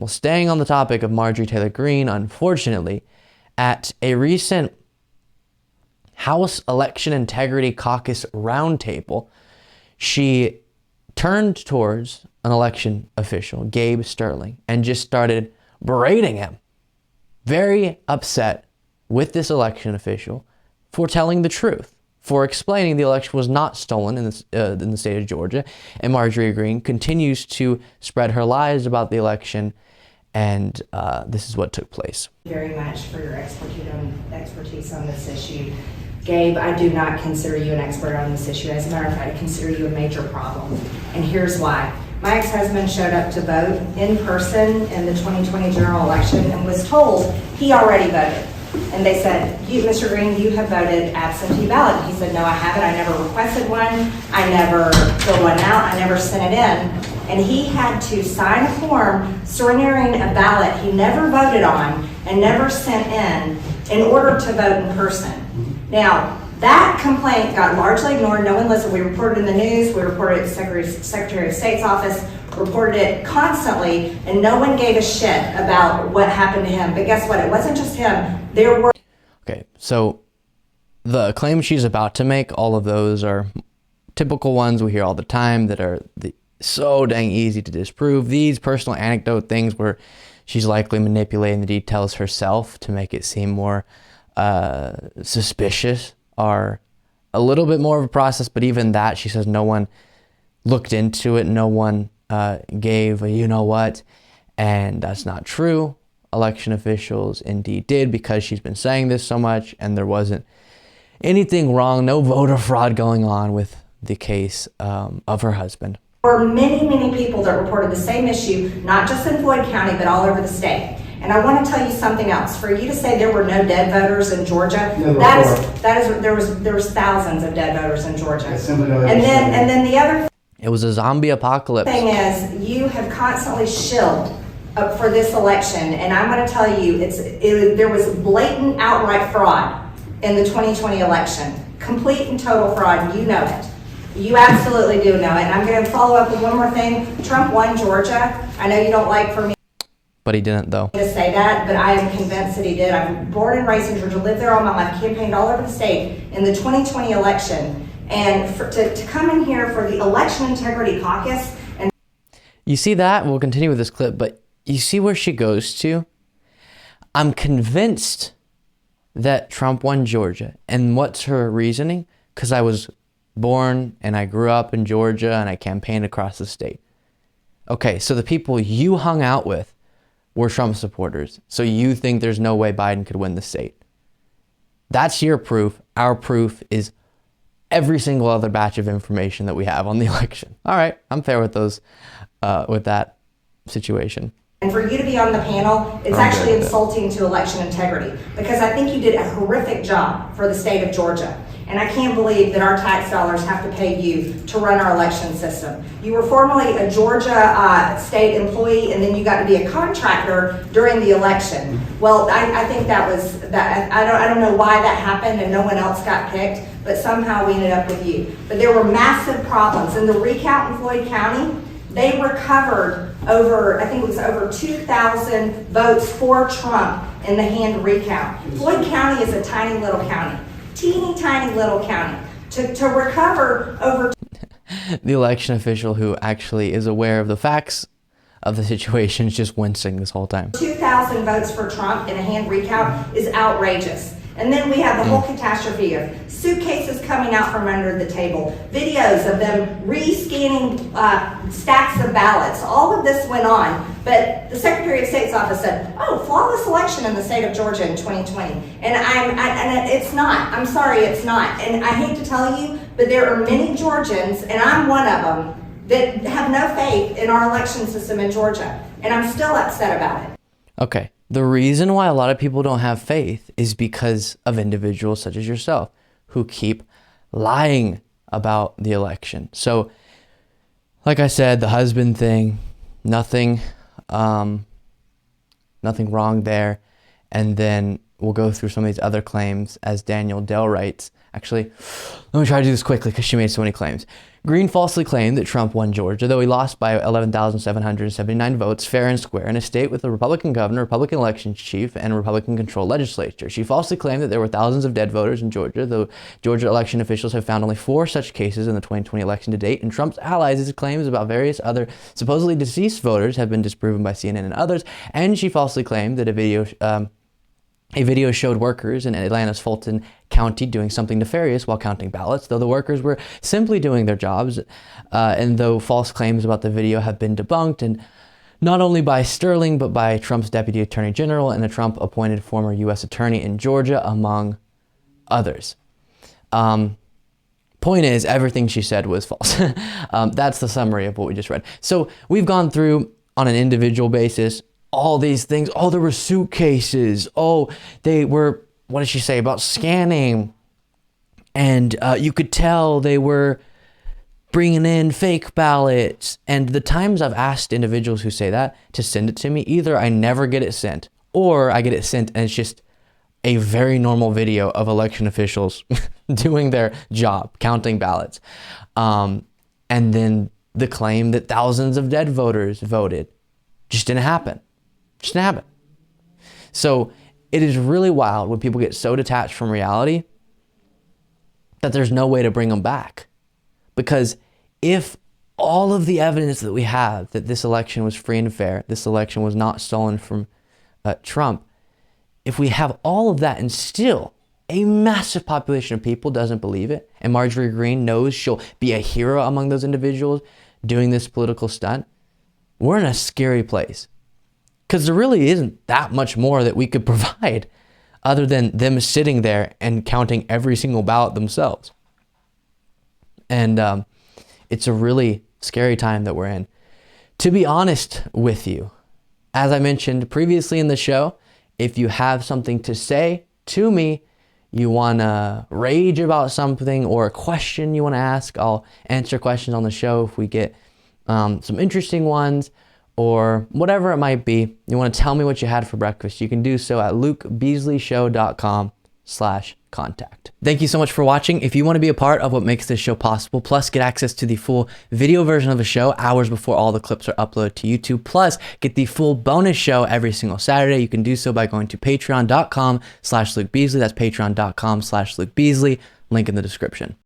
Well, staying on the topic of Marjorie Taylor Greene, unfortunately, at a recent House Election Integrity Caucus roundtable, she turned towards an election official, Gabe Sterling, and just started berating him. Very upset with this election official for telling the truth, for explaining the election was not stolen in the state of Georgia. And Marjorie Greene continues to spread her lies about the election, and this is what took place. Very much for your expertise on this issue. Gabe, I do not consider you an expert on this issue. As a matter of fact, I consider you a major problem. And here's why. My ex-husband showed up to vote in person in the 2020 general election and was told he already voted. And they said, Mr. Greene, you have voted absentee ballot. He said, no, I haven't. I never requested one. I never filled one out. I never sent it in. And he had to sign a form surrendering a ballot he never voted on and never sent in order to vote in person. Now, that complaint got largely ignored. No one listened. We reported in the news. We reported it to the Secretary of State's office, reported it constantly, and no one gave a shit about what happened to him. But guess what? It wasn't just him. There were... Okay, so the claims she's about to make, all of those are typical ones we hear all the time that are so dang easy to disprove. These personal anecdote things where she's likely manipulating the details herself to make it seem more suspicious are a little bit more of a process, but even that, she says no one looked into it, no one gave a you know what, and that's not true. Election officials indeed did, because she's been saying this so much, and there wasn't anything wrong, no voter fraud going on with the case of her husband. There were many, many people that reported the same issue, not just in Floyd County, but all over the state. And I want to tell you something else. For you to say there were no dead voters in Georgia, there was thousands of dead voters in Georgia. And then the other it was a zombie apocalypse. Thing is, you have constantly shilled for this election, and I'm going to tell you, there was blatant, outright fraud in the 2020 election, complete and total fraud. You know it. You absolutely do know it. And I'm going to follow up with one more thing. Trump won Georgia. I know you don't like for me. But he didn't, though. To say that, but I am convinced that he did. I'm born and raised in Georgia, lived there all my life, campaigned all over the state in the 2020 election. And to come in here for the Election Integrity Caucus. And you see that? We'll continue with this clip, but you see where she goes to? I'm convinced that Trump won Georgia. And what's her reasoning? Because I was born and I grew up in Georgia and I campaigned across the state. Okay, so the people you hung out with were Trump supporters. So you think there's no way Biden could win the state. That's your proof. Our proof is every single other batch of information that we have on the election. All right, I'm fair with those, with that situation. And for you to be on the panel, it's actually insulting to election integrity, because I think you did a horrific job for the state of Georgia. And I can't believe that our tax dollars have to pay you to run our election system. You were formerly a Georgia state employee, and then you got to be a contractor during the election. Well, I think that was, I don't know why that happened and no one else got picked, but somehow we ended up with you. But there were massive problems. In the recount in Floyd County, they recovered over, I think it was over 2,000 votes for Trump in the hand recount. Floyd County is a tiny little county. Teeny tiny little county. To recover over... The election official who actually is aware of the facts of the situation is just wincing this whole time. 2,000 votes for Trump in a hand recount is outrageous. And then we have the whole catastrophe of suitcases coming out from under the table, videos of them re-scanning stacks of ballots. All of this went on, but the Secretary of State's office said, oh, flawless election in the state of Georgia in 2020. And it's not. I'm sorry, it's not. And I hate to tell you, but there are many Georgians, and I'm one of them, that have no faith in our election system in Georgia. And I'm still upset about it. Okay. The reason why a lot of people don't have faith is because of individuals such as yourself who keep lying about the election. So, like I said, the husband thing, nothing wrong there. And then we'll go through some of these other claims as Daniel Dell writes. Actually, let me try to do this quickly because she made so many claims. Greene falsely claimed that Trump won Georgia, though he lost by 11,779 votes, fair and square, in a state with a Republican governor, Republican election chief, and a Republican-controlled legislature. She falsely claimed that there were thousands of dead voters in Georgia, though Georgia election officials have found only 4 such cases in the 2020 election to date, and Trump's allies' claims about various other supposedly deceased voters have been disproven by CNN and others, and she falsely claimed that a video showed workers in Atlanta's Fulton County doing something nefarious while counting ballots, though the workers were simply doing their jobs. And though false claims about the video have been debunked, and not only by Sterling, but by Trump's Deputy Attorney General and the Trump-appointed former U.S. Attorney in Georgia, among others. Point is, everything she said was false. That's the summary of what we just read. So we've gone through, on an individual basis, all these things. Oh, there were suitcases. Oh, they were, what did she say about scanning? And you could tell they were bringing in fake ballots. And the times I've asked individuals who say that to send it to me, either I never get it sent, or I get it sent and it's just a very normal video of election officials doing their job, counting ballots. And then the claim that thousands of dead voters voted just didn't happen. Just didn't happen. So it is really wild when people get so detached from reality that there's no way to bring them back. Because if all of the evidence that we have that this election was free and fair, this election was not stolen from Trump, if we have all of that and still a massive population of people doesn't believe it, and Marjorie Greene knows she'll be a hero among those individuals doing this political stunt, we're in a scary place. Because there really isn't that much more that we could provide other than them sitting there and counting every single ballot themselves. And it's a really scary time that we're in. To be honest with you, as I mentioned previously in the show, if you have something to say to me, you want to rage about something or a question you want to ask, I'll answer questions on the show if we get some interesting ones, or whatever it might be. You want to tell me what you had for breakfast, you can do so at lukebeasleyshow.com/contact. Thank you so much for watching. If you want to be a part of what makes this show possible, plus get access to the full video version of the show hours before all the clips are uploaded to YouTube, plus get the full bonus show every single Saturday, you can do so by going to patreon.com/lukebeasley. That's patreon.com/lukebeasley. Link in the description.